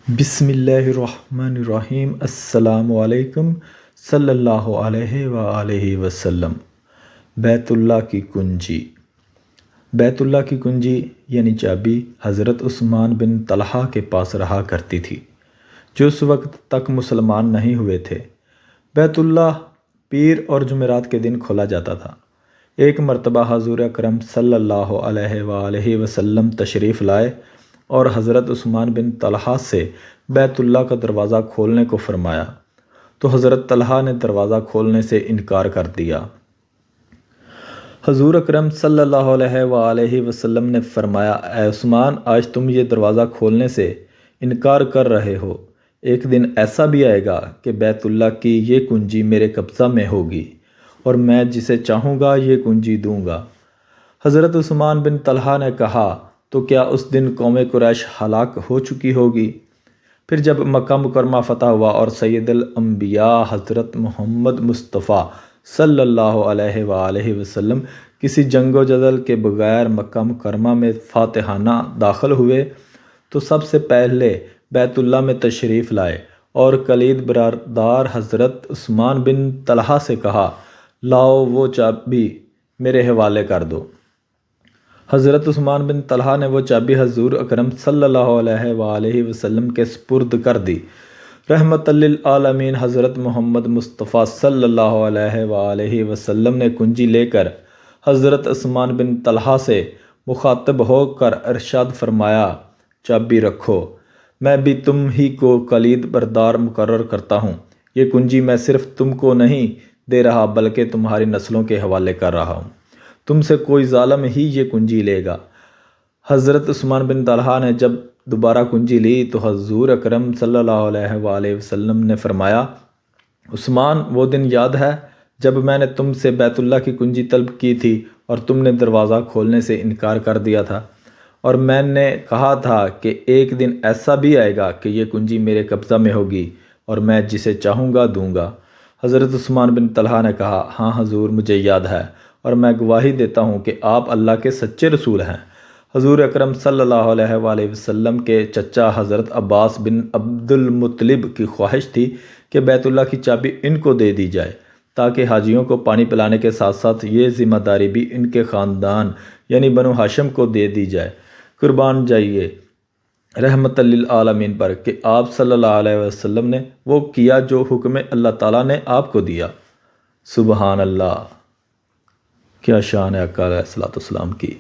بسم اللہ الرحمن الرحیم۔ السلام علیکم صلی اللہ علیہ وآلہ وسلم۔ بیت اللہ کی کنجی۔ بیت اللہ کی کنجی یعنی چابی حضرت عثمان بن طلحہ کے پاس رہا کرتی تھی، جو اس وقت تک مسلمان نہیں ہوئے تھے۔ بیت اللہ پیر اور جمعرات کے دن کھولا جاتا تھا۔ ایک مرتبہ حضور اکرم صلی اللہ علیہ وآلہ وسلم تشریف لائے اور حضرت عثمان بن طلحہ سے بیت اللہ کا دروازہ کھولنے کو فرمایا، تو حضرت طلحہ نے دروازہ کھولنے سے انکار کر دیا۔ حضور اکرم صلی اللہ علیہ وآلہ وسلم نے فرمایا، اے عثمان، آج تم یہ دروازہ کھولنے سے انکار کر رہے ہو، ایک دن ایسا بھی آئے گا کہ بیت اللہ کی یہ کنجی میرے قبضہ میں ہوگی اور میں جسے چاہوں گا یہ کنجی دوں گا۔ حضرت عثمان بن طلحہ نے کہا، تو کیا اس دن قوم قریش ہلاک ہو چکی ہوگی؟ پھر جب مکہ مکرمہ فتح ہوا اور سید الانبیاء حضرت محمد مصطفیٰ صلی اللہ علیہ وآلہ وسلم کسی جنگ و جدل کے بغیر مکہ مکرمہ میں فاتحانہ داخل ہوئے، تو سب سے پہلے بیت اللہ میں تشریف لائے اور کلید برادار حضرت عثمان بن طلحہ سے کہا، لاؤ وہ چابی میرے حوالے کر دو۔ حضرت عثمان بن طلحہ نے وہ چابی حضور اکرم صلی اللہ علیہ وآلہ وسلم کے سپرد کر دی۔ رحمت للعالمین حضرت محمد مصطفیٰ صلی اللہ علیہ وآلہ وسلم نے کنجی لے کر حضرت عثمان بن طلحہ سے مخاطب ہو کر ارشاد فرمایا، چابی رکھو، میں بھی تم ہی کو کلید بردار مقرر کرتا ہوں۔ یہ کنجی میں صرف تم کو نہیں دے رہا بلکہ تمہاری نسلوں کے حوالے کر رہا ہوں۔ تم سے کوئی ظالم ہی یہ کنجی لے گا۔ حضرت عثمان بن طلحہ نے جب دوبارہ کنجی لی تو حضور اکرم صلی اللہ علیہ وآلہ وسلم نے فرمایا، عثمان، وہ دن یاد ہے جب میں نے تم سے بیت اللہ کی کنجی طلب کی تھی اور تم نے دروازہ کھولنے سے انکار کر دیا تھا، اور میں نے کہا تھا کہ ایک دن ایسا بھی آئے گا کہ یہ کنجی میرے قبضہ میں ہوگی اور میں جسے چاہوں گا دوں گا۔ حضرت عثمان بن طلحہ نے کہا، ہاں حضور، مجھے یاد ہے اور میں گواہی دیتا ہوں کہ آپ اللہ کے سچے رسول ہیں۔ حضور اکرم صلی اللہ علیہ وآلہ وسلم کے چچا حضرت عباس بن عبد المطلب کی خواہش تھی کہ بیت اللہ کی چابی ان کو دے دی جائے تاکہ حاجیوں کو پانی پلانے کے ساتھ ساتھ یہ ذمہ داری بھی ان کے خاندان یعنی بنو ہاشم کو دے دی جائے۔ قربان جائیے رحمت للعالمین پر کہ آپ صلی اللہ علیہ وسلم نے وہ کیا جو حکم اللہ تعالیٰ نے آپ کو دیا۔ سبحان اللہ، کیا شان ہے آقا علیہ الصلوۃ والسلام کی۔